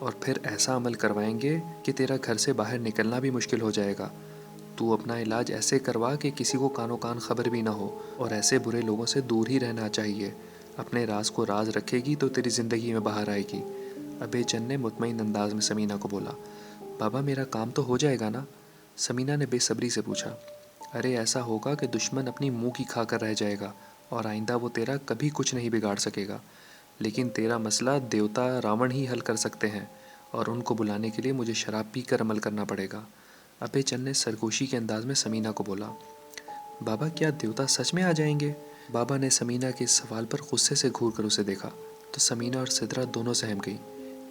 اور پھر ایسا عمل کروائیں گے کہ تیرا گھر سے باہر نکلنا بھی مشکل ہو جائے گا۔ تو اپنا علاج ایسے کروا کہ کسی کو کانوں کان خبر بھی نہ ہو، اور ایسے برے لوگوں سے دور ہی رہنا چاہیے۔ اپنے راز کو راز رکھے گی تو تیری زندگی میں باہر آئے گی۔ ابے چند نے مطمئن انداز میں سمینہ کو بولا۔ بابا میرا کام تو ہو جائے گا نا؟ سمینہ نے بے صبری سے پوچھا۔ ارے ایسا ہوگا کہ دشمن اپنی منہ کی کھا کر رہ جائے گا، اور آئندہ وہ تیرا کبھی کچھ نہیں بگاڑ سکے گا۔ لیکن تیرا مسئلہ دیوتا راون ہی حل کر سکتے ہیں، اور ان کو بلانے کے لیے مجھے شراب پی کر عمل کرنا پڑے گا۔ ابے چند نے سرگوشی کے انداز میں سمینہ کو بولا۔ بابا کیا دیوتا سچ میں آ جائیں گے؟ بابا نے سمینہ کے اس سوال پر غصے سے گھور کر اسے دیکھا تو سمینہ اور سدرا دونوں سہم گئی۔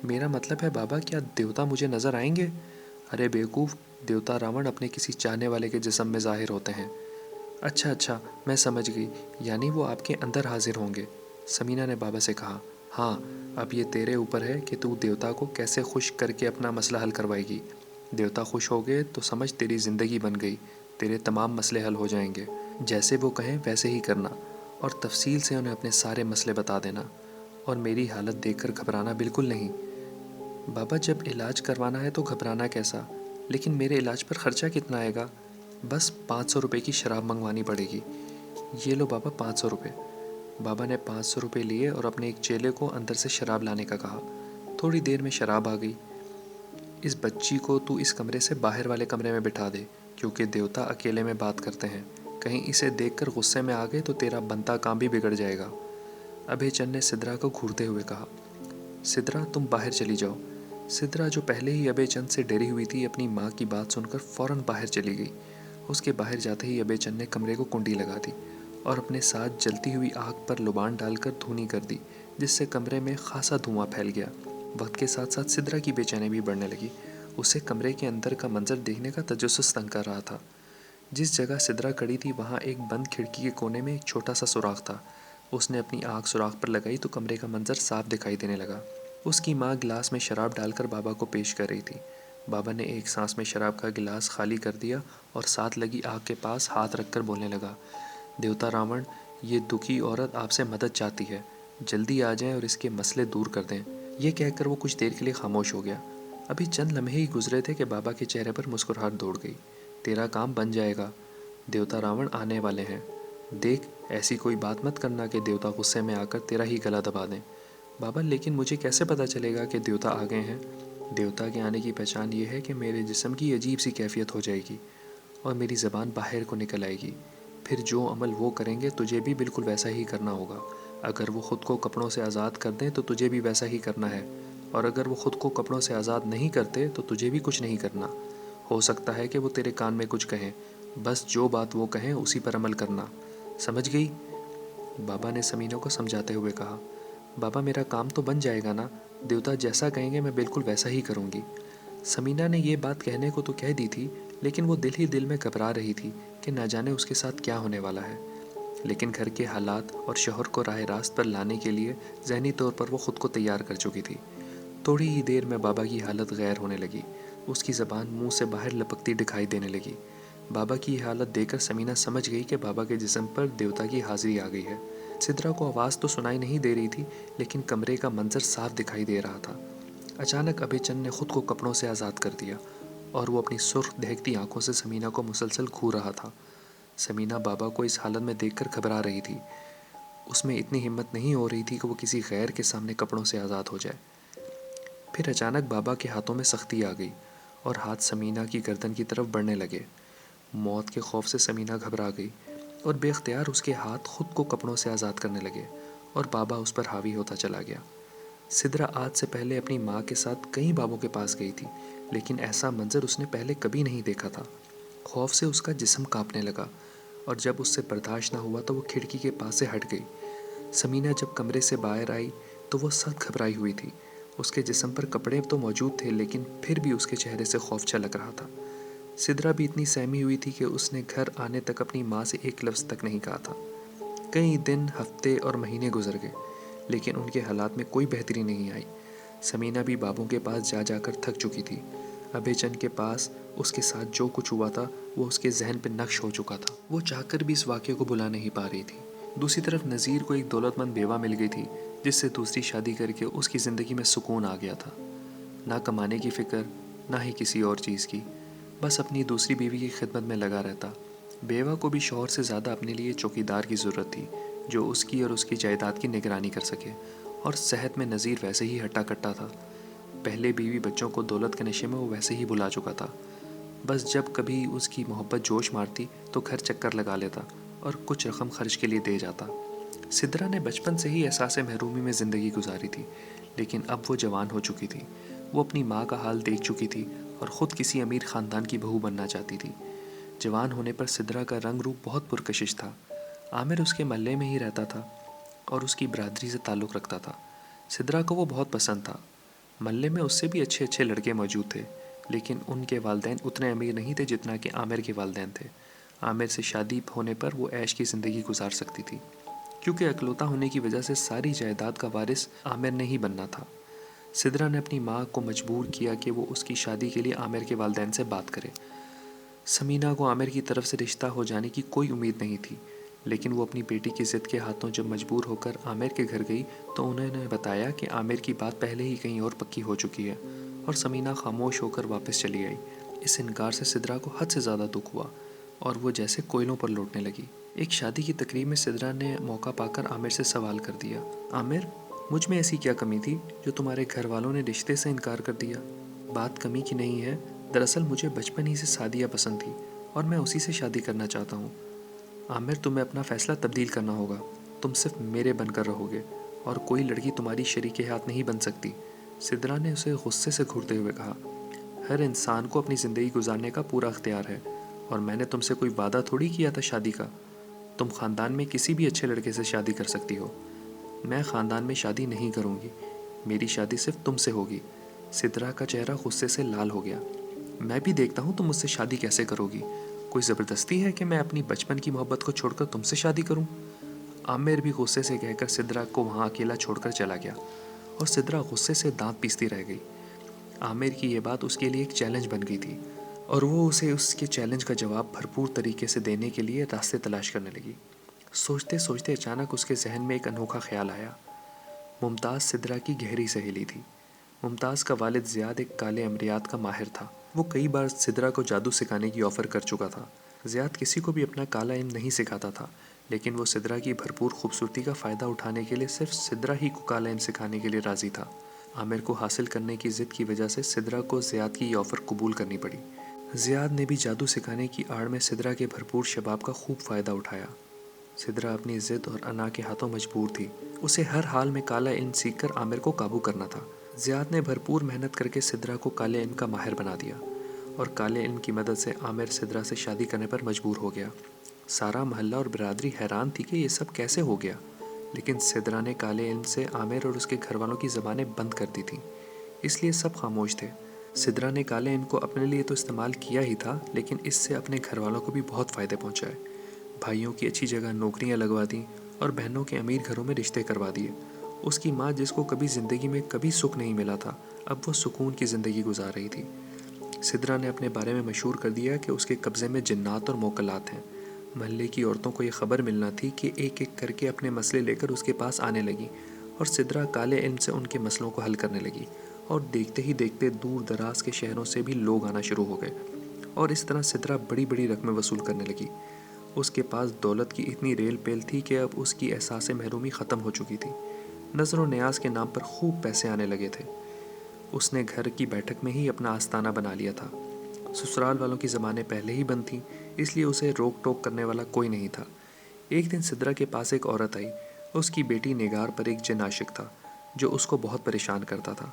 میرا مطلب ہے بابا، کیا دیوتا مجھے نظر آئیں گے؟ ارے بیوقوف، دیوتا راون اپنے کسی چاہنے والے کے جسم میں ظاہر ہوتے ہیں۔ اچھا میں سمجھ گئی، یعنی وہ آپ کے اندر حاضر ہوں گے۔ سمینہ نے بابا سے کہا۔ ہاں، اب یہ تیرے اوپر ہے کہ تو دیوتا کو کیسے خوش کر کے اپنا مسئلہ حل کروائے گی۔ دیوتا خوش ہو گئے تو سمجھ تیری زندگی بن گئی، تیرے تمام مسئلے حل ہو جائیں گے۔ جیسے وہ کہیں ویسے ہی کرنا، اور تفصیل سے انہیں اپنے سارے مسئلے بتا دینا، اور میری حالت دیکھ کر گھبرانا بالکل نہیں۔ بابا جب علاج کروانا ہے تو گھبرانا کیسا؟ لیکن میرے علاج پر خرچہ کتنا آئے گا؟ بس 500 روپے کی شراب منگوانی پڑے گی۔ یہ لو بابا 500 روپے۔ بابا نے 500 روپے لیے اور اپنے ایک چیلے کو اندر سے شراب لانے کا کہا۔ تھوڑی دیر میں شراب آ گئی۔ اس بچی کو تو اس کمرے سے باہر والے کمرے میں بٹھا دے، کیونکہ دیوتا اکیلے میں بات کرتے ہیں، کہیں اسے دیکھ کر غصے میں آ گئے تو تیرا بنتا کام بھی بگڑ جائے گا۔ ابے چند نے سدرا کو گھورتے ہوئے کہا۔ سدرا تم باہر چلی جاؤ۔ سدرا جو پہلے ہی ابے چند سے ڈری ہوئی تھی، اپنی ماں کی بات سن کر فوراً باہر چلی گئی۔ اس کے باہر جاتے ہی ابے چند نے کمرے کو کنڈی لگا دی اور اپنے ساتھ جلتی ہوئی آگ پر لبان ڈال کر دھونی کر دی، جس سے کمرے میں خاصا دھواں پھیل گیا۔ وقت کے ساتھ ساتھ سدرا کی بے چینی بھی بڑھنے لگی۔ اسے کمرے کے اندر کا منظر دیکھنے کا تجسس تنگ کر رہا تھا۔ جس جگہ سدرا کھڑی تھی وہاں ایک بند کھڑکی کے کونے میں ایک چھوٹا سا سوراخ تھا۔ اس نے اپنی آنکھ سوراخ پر لگائی تو کمرے کا منظر صاف دکھائی دینے لگا۔ اس کی ماں گلاس میں شراب ڈال کر بابا کو پیش کر رہی تھی۔ بابا نے ایک سانس میں شراب کا گلاس خالی کر دیا اور ساتھ لگی آگ کے پاس ہاتھ رکھ کر بولنے لگا۔ دیوتا راون، یہ دکھی عورت آپ سے مدد چاہتی ہے، جلدی آ جائیں اور اس کے مسئلے دور کر دیں۔ یہ کہہ کر وہ کچھ دیر کے لیے خاموش ہو گیا۔ ابھی چند لمحے ہی گزرے تھے کہ بابا کے چہرے پر مسکراہٹ دوڑ گئی۔ تیرا کام بن جائے گا، دیوتا راون آنے والے ہیں۔ دیکھ، ایسی کوئی بات مت کرنا کہ دیوتا غصے میں آ کر تیرا ہی گلا دبا دیں۔ بابا لیکن مجھے کیسے پتہ چلے گا کہ دیوتا آ گئے ہیں؟ دیوتا کے آنے کی پہچان یہ ہے کہ میرے جسم کی عجیب سی کیفیت ہو جائے گی اور میری زبان باہر کو نکل آئے گی۔ پھر جو عمل وہ کریں گے تجھے بھی بالکل ویسا ہی کرنا ہوگا۔ اگر وہ خود کو کپڑوں سے آزاد کر دیں تو تجھے بھی ویسا ہی کرنا ہے، اور اگر وہ خود کو کپڑوں سے آزاد نہیں کرتے تو تجھے بھی کچھ نہیں کرنا۔ ہو سکتا ہے کہ وہ تیرے کان میں کچھ کہیں، بس جو بات وہ کہیں اسی پر عمل کرنا۔ سمجھ گئی؟ بابا نے سمینہ کو سمجھاتے ہوئے کہا۔ بابا میرا کام تو بن جائے گا نا؟ دیوتا جیسا کہیں گے میں بالکل ویسا ہی کروں گی۔ سمینہ نے یہ بات کہنے کو تو کہہ دی تھی، لیکن وہ دل ہی دل میں گھبرا رہی تھی کہ نہ جانے اس کے ساتھ کیا ہونے والا ہے۔ لیکن گھر کے حالات اور شوہر کو راہ راست پر لانے کے لیے ذہنی طور پر وہ خود کو تیار کر چکی تھی۔ تھوڑی ہی دیر میں بابا کی حالت غیر ہونے لگی۔ اس کی زبان منہ سے باہر لپکتی دکھائی دینے لگی۔ بابا کی یہ حالت دیکھ کر سمینہ سمجھ گئی کہ بابا کے جسم پر دیوتا کی حاضری آ گئی ہے۔ سدرا کو آواز تو سنائی نہیں دے رہی تھی، لیکن کمرے کا منظر صاف دکھائی دے رہا تھا۔ اچانک ابے چند نے خود کو کپڑوں سے آزاد کر دیا اور وہ اپنی سرخ دہکتی آنکھوں سے سمینہ کو مسلسل گھور رہا تھا۔ سمینہ بابا کو اس حالت میں دیکھ کر گھبرا رہی تھی۔ اس میں اتنی ہمت نہیں ہو رہی تھی کہ وہ کسی غیر کے سامنے کپڑوں سے آزاد ہو جائے۔ پھر اچانک بابا کے ہاتھوں میں سختی آ گئی اور ہاتھ سمینہ کی گردن کی طرف بڑھنے لگے۔ موت کے خوف سے سمینہ گھبرا گئی اور بے اختیار اس کے ہاتھ خود کو کپڑوں سے آزاد کرنے لگے اور بابا اس پر حاوی ہوتا چلا گیا۔ سدرا آج سے پہلے اپنی ماں کے ساتھ کئی بابوں کے پاس گئی تھی، لیکن ایسا منظر اس نے پہلے کبھی نہیں دیکھا تھا۔ خوف سے اس کا جسم کانپنے لگا اور جب اس سے برداشت نہ ہوا تو وہ کھڑکی کے پاس سے ہٹ گئی۔ سمینہ جب کمرے سے باہر آئی تو وہ سخت گھبرائی ہوئی تھی۔ اس کے جسم پر کپڑے تو موجود تھے، لیکن پھر بھی اس کے چہرے سے خوف چھلک رہا تھا۔ سدرا بھی اتنی سہمی ہوئی تھی کہ اس نے گھر آنے تک اپنی ماں سے ایک لفظ تک نہیں کہا تھا۔ کئی دن، ہفتے اور مہینے گزر گئے، لیکن ان کے حالات میں کوئی بہتری نہیں آئی۔ سمینہ بھی بابوں کے پاس جا جا کر تھک چکی تھی۔ ابے چند کے پاس اس کے ساتھ جو کچھ ہوا تھا وہ اس کے ذہن پہ نقش ہو چکا تھا۔ وہ چاہ کر بھی اس واقعے کو بھلا نہیں پا رہی تھی۔ دوسری طرف نذیر کو ایک دولت مند بیوہ مل گئی تھی، جس سے دوسری شادی کر کے اس کی زندگی میں سکون آ گیا تھا۔ نہ کمانے کی فکر، نہ ہی کسی اور چیز کی، بس اپنی دوسری بیوی کی خدمت میں لگا رہتا۔ بیوہ کو بھی شوہر سے زیادہ اپنے لیے چوکیدار کی ضرورت تھی، جو اس کی اور اس کی جائیداد کی نگرانی کر سکے، اور صحت میں نذیر ویسے ہی ہٹا کٹا تھا۔ پہلے بیوی بچوں کو دولت کے نشے میں وہ ویسے ہی بلا چکا تھا، بس جب کبھی اس کی محبت جوش مارتی تو گھر چکر لگا لیتا اور کچھ رقم خرچ کے لیے دے جاتا۔ سدرا نے بچپن سے ہی احساس محرومی میں زندگی گزاری تھی، لیکن اب وہ جوان ہو چکی تھی۔ وہ اپنی ماں کا حال دیکھ چکی تھی اور خود کسی امیر خاندان کی بہو بننا چاہتی تھی۔ جوان ہونے پر سدرا کا رنگ روپ بہت پرکشش تھا۔ عامر اس کے محلے میں ہی رہتا تھا اور اس کی برادری سے تعلق رکھتا تھا۔ سدرا کو وہ بہت پسند تھا۔ محلے میں اس سے بھی اچھے اچھے لڑکے موجود تھے، لیکن ان کے والدین اتنے امیر نہیں تھے جتنا کہ عامر کے والدین تھے۔ عامر سے شادی ہونے پر وہ عیش کی زندگی گزار سکتی تھی، کیونکہ اکلوتا ہونے کی وجہ سے ساری جائیداد کا وارث عامر نے ہی بننا تھا۔ سدرا نے اپنی ماں کو مجبور کیا کہ وہ اس کی شادی کے لیے عامر کے والدین سے بات کرے۔ سمینہ کو عامر کی طرف سے رشتہ ہو جانے کی کوئی امید نہیں تھی، لیکن وہ اپنی بیٹی کی ضد کے ہاتھوں جب مجبور ہو کر عامر کے گھر گئی تو انہوں نے بتایا کہ عامر کی بات پہلے ہی کہیں اور پکی ہو چکی ہے، اور سمینہ خاموش ہو کر واپس چلی آئی۔ اس انکار سے سدرا کو حد سے زیادہ دکھ ہوا اور وہ جیسے کوئلوں پر لوٹنے لگی۔ ایک شادی کی تقریب میں سدرا نے موقع پا کر عامر سے سوال کر دیا، عامر، مجھ میں ایسی کیا کمی تھی جو تمہارے گھر والوں نے رشتے سے انکار کر دیا؟ بات کمی کی نہیں ہے، دراصل مجھے بچپن ہی سے سعدیہ پسند تھی اور میں اسی سے شادی کرنا چاہتا ہوں۔ عامر، تمہیں اپنا فیصلہ تبدیل کرنا ہوگا، تم صرف میرے بن کر رہو گے اور کوئی لڑکی تمہاری شریک ہاتھ نہیں بن سکتی۔ سدرا نے اسے غصے سے گھورتے ہوئے کہا، ہر انسان کو اپنی زندگی گزارنے کا پورا اختیار ہے، اور میں نے تم سے کوئی وعدہ تھوڑی کیا تھا شادی کا۔ تم خاندان میں کسی بھی اچھے لڑکے سے شادی کر سکتی ہو، میں خاندان میں شادی نہیں کروں گی، میری شادی صرف تم سے ہوگی۔ سدرا کا چہرہ غصے سے لال ہو گیا۔ میں بھی دیکھتا ہوں تم مجھ سے شادی کیسے کرو گی، کوئی زبردستی ہے کہ میں اپنی بچپن کی محبت کو چھوڑ کر تم سے شادی کروں؟ عامر بھی غصے سے کہہ کر سدرا کو وہاں اکیلا چھوڑ کر چلا گیا، اور سدرا غصے سے دانت پیستی رہ گئی۔ عامر کی یہ بات اس کے لیے ایک چیلنج بن گئی تھی، اور وہ اسے اس کے چیلنج کا جواب بھرپور طریقے سے دینے کے لیے راستے تلاش کرنے لگی۔ سوچتے سوچتے اچانک اس کے ذہن میں ایک انوکھا خیال آیا۔ ممتاز سدرا کی گہری سہیلی تھی۔ ممتاز کا والد زیاد ایک کالے عملیات کا ماہر تھا۔ وہ کئی بار سدرا کو جادو سکھانے کی آفر کر چکا تھا۔ زیاد کسی کو بھی اپنا کالا علم نہیں سکھاتا تھا، لیکن وہ سدرا کی بھرپور خوبصورتی کا فائدہ اٹھانے کے لیے صرف سدرا ہی کو کالا علم سکھانے کے لیے راضی تھا۔ عامر کو حاصل کرنے کی ضد کی وجہ سے سدرا کو زیاد کی یہ آفر قبول کرنی پڑی۔ زیاد نے بھی جادو سکھانے کی آڑ میں سدرا کے بھرپور شباب کا خوب فائدہ اٹھایا۔ سدرا اپنی ضد اور انا کے ہاتھوں مجبور تھی۔ اسے ہر حال میں کالا علم سیکھ کر عامر کو قابو کرنا تھا۔ زیاد نے بھرپور محنت کر کے سدرا کو کالے علم کا ماہر بنا دیا، اور کالے علم کی مدد سے عامر سدرا سے شادی کرنے پر مجبور ہو گیا۔ سارا محلہ اور برادری حیران تھی کہ یہ سب کیسے ہو گیا، لیکن سدرا نے کالے علم سے عامر اور اس کے گھر والوں کی زبانیں بند کر دی تھیں، اس لیے سب خاموش تھے۔ سدرا نے کالے علم کو اپنے لیے تو استعمال کیا ہی تھا، لیکن اس سے اپنے گھر والوں کو بھی بہت فائدے پہنچائے۔ بھائیوں کی اچھی جگہ نوکریاں لگوا دیں اور بہنوں کے امیر گھروں میں رشتے کروا دیے۔ اس کی ماں، جس کو کبھی زندگی میں کبھی سکھ نہیں ملا تھا، اب وہ سکون کی زندگی گزار رہی تھی۔ سدرا نے اپنے بارے میں مشہور کر دیا کہ اس کے قبضے میں جنات اور موکلات ہیں۔ محلے کی عورتوں کو یہ خبر ملنا تھی کہ ایک ایک کر کے اپنے مسئلے لے کر اس کے پاس آنے لگیں، اور سدرا کالے علم سے ان کے مسئلوں کو حل کرنے لگی، اور دیکھتے ہی دیکھتے دور دراز کے شہروں سے بھی لوگ آنا شروع ہو گئے، اور اس طرح سدرا بڑی بڑی رقمیں وصول کرنے لگی۔ اس کے پاس دولت کی اتنی ریل پیل تھی کہ اب اس کی احساس محرومی ختم ہو چکی تھی۔ نظر و نیاز کے نام پر خوب پیسے آنے لگے تھے۔ اس نے گھر کی بیٹھک میں ہی اپنا آستانہ بنا لیا تھا۔ سسرال والوں کی زبانیں پہلے ہی بند تھیں، اس لیے اسے روک ٹوک کرنے والا کوئی نہیں تھا۔ ایک دن سدرا کے پاس ایک عورت آئی۔ اس کی بیٹی نگار پر ایک جن عاشق تھا، جو اس کو بہت پریشان کرتا تھا۔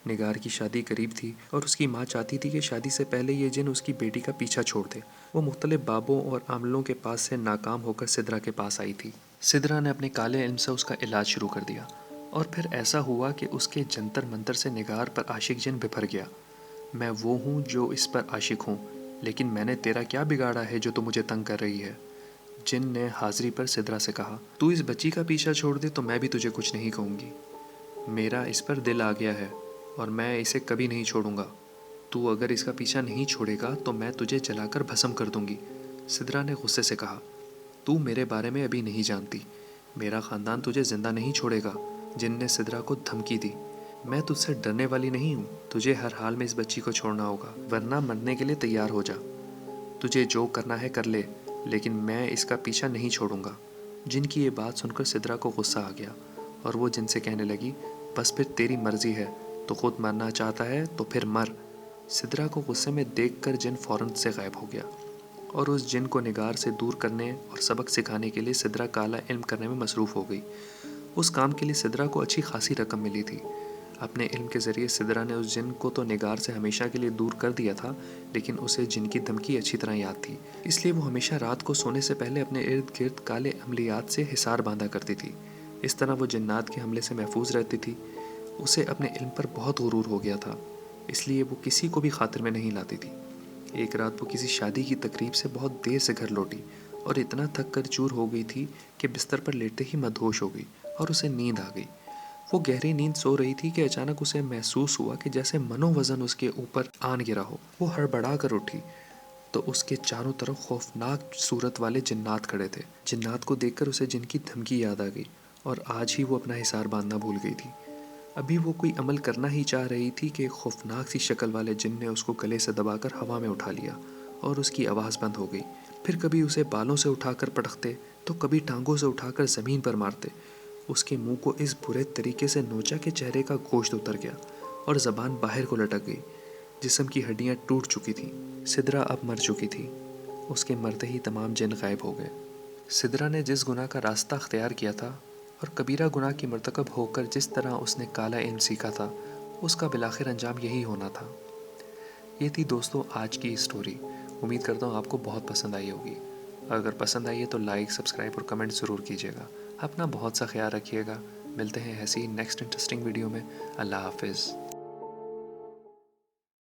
نگار کی شادی قریب تھی، اور اس کی ماں چاہتی تھی کہ شادی سے پہلے یہ جن اس کی بیٹی کا پیچھا چھوڑ دے۔ وہ مختلف بابوں اور عاملوں کے پاس سے ناکام ہو کر سدرا کے پاس آئی تھی۔ سدرا نے اپنے کالے علم سے اس کا علاج شروع کر دیا، اور پھر ایسا ہوا کہ اس کے جنتر منتر سے نگار پر عاشق جن بپھر گیا۔ میں وہ ہوں جو اس پر عاشق ہوں، لیکن میں نے تیرا کیا بگاڑا ہے جو تو مجھے تنگ کر رہی ہے؟ جن نے حاضری پر سدرا سے کہا، تو اس بچی کا پیچھا چھوڑ دے تو میں بھی تجھے کچھ نہیں کہوں گی۔ میرا اس پر دل آ گیا ہے اور میں اسے کبھی نہیں چھوڑوں گا۔ تو اگر اس کا پیچھا نہیں چھوڑے گا تو میں تجھے جلا کر بھسم کر دوں گی۔ سدرا نے غصے سے کہا، تو میرے بارے میں ابھی نہیں جانتی، میرا خاندان تجھے زندہ نہیں چھوڑے گا۔ جن نے سدرا کو دھمکی دی۔ میں تجھ سے ڈرنے والی نہیں ہوں. تجھے ہر حال میں اس بچی کو چھوڑنا ہوگا ورنہ مرنے کے لیے تیار ہو جا. تجھے جو کرنا ہے کر لے لیکن میں اس کا پیچھا نہیں چھوڑوں گا. جن کی یہ بات سن کر سدرا کو غصہ آ گیا اور وہ جن سے کہنے لگی بس پھر تیری مرضی ہے, تو خود مرنا چاہتا ہے تو پھر مر. سدرا کو غصے میں دیکھ کر جن فوراً سے غائب ہو گیا اور اس جن کو نگار سے دور کرنے اور سبق سکھانے کے لیے سدرا کالا علم کرنے میں مصروف ہو گئی. اس کام کے لیے سدرا کو اچھی خاصی رقم ملی تھی. اپنے علم کے ذریعے سدرا نے اس جن کو تو نگار سے ہمیشہ کے لیے دور کر دیا تھا, لیکن اسے جن کی دھمکی اچھی طرح یاد تھی, اس لیے وہ ہمیشہ رات کو سونے سے پہلے اپنے ارد گرد کالے عملیات سے حصار باندھا کرتی تھی. اس طرح وہ جنات کے حملے سے محفوظ رہتی تھی. اسے اپنے علم پر بہت غرور ہو گیا تھا, اس لیے وہ کسی کو بھی خاطر میں نہیں لاتی تھی. ایک رات وہ کسی شادی کی تقریب سے بہت دیر سے گھر لوٹی اور اتنا تھک کر چور ہو گئی تھی کہ بستر پر لیٹتے ہی مدہوش ہو گئی اور اسے نیند آ گئی. وہ گہری نیند سو رہی تھی کہ اچانک اسے محسوس ہوا کہ جیسے منو وزن اس کے اوپر آن گرا ہو. وہ ہڑبڑا کر اٹھی تو اس کے چاروں طرف خوفناک صورت والے جنات کھڑے تھے. جنات کو دیکھ کر اسے جن کی دھمکی یاد آ گئی اور آج ہی وہ اپنا حصار باندھنا بھول گئی تھی. ابھی وہ کوئی عمل کرنا ہی چاہ رہی تھی کہ ایک خوفناک سی شکل والے جن نے اس کو گلے سے دبا کر ہوا میں اٹھا لیا اور اس کی آواز بند ہو گئی. پھر کبھی اسے بالوں سے اٹھا کر پٹکتے تو کبھی ٹانگوں سے اٹھا کر زمین پر مارتے. اس کے منہ کو اس برے طریقے سے نوچا کہ چہرے کا گوشت اتر گیا اور زبان باہر کو لٹک گئی. جسم کی ہڈیاں ٹوٹ چکی تھیں. سدرا اب مر چکی تھی. اس کے مرتے ہی تمام جن غائب ہو گئے. سدرا نے جس گناہ کا راستہ اختیار کیا تھا اور کبیرہ گناہ کی مرتکب ہو کر جس طرح اس نے کالا علم سیکھا تھا, اس کا بالآخر انجام یہی ہونا تھا. یہ تھی دوستوں آج کی اسٹوری. امید کرتا ہوں آپ کو بہت پسند آئی ہوگی. اگر پسند آئی ہے تو لائک, سبسکرائب اور کمنٹ ضرور کیجیے گا. اپنا بہت سا خیال رکھیے گا. ملتے ہیں ایسی نیکسٹ انٹرسٹنگ ویڈیو میں. اللہ حافظ.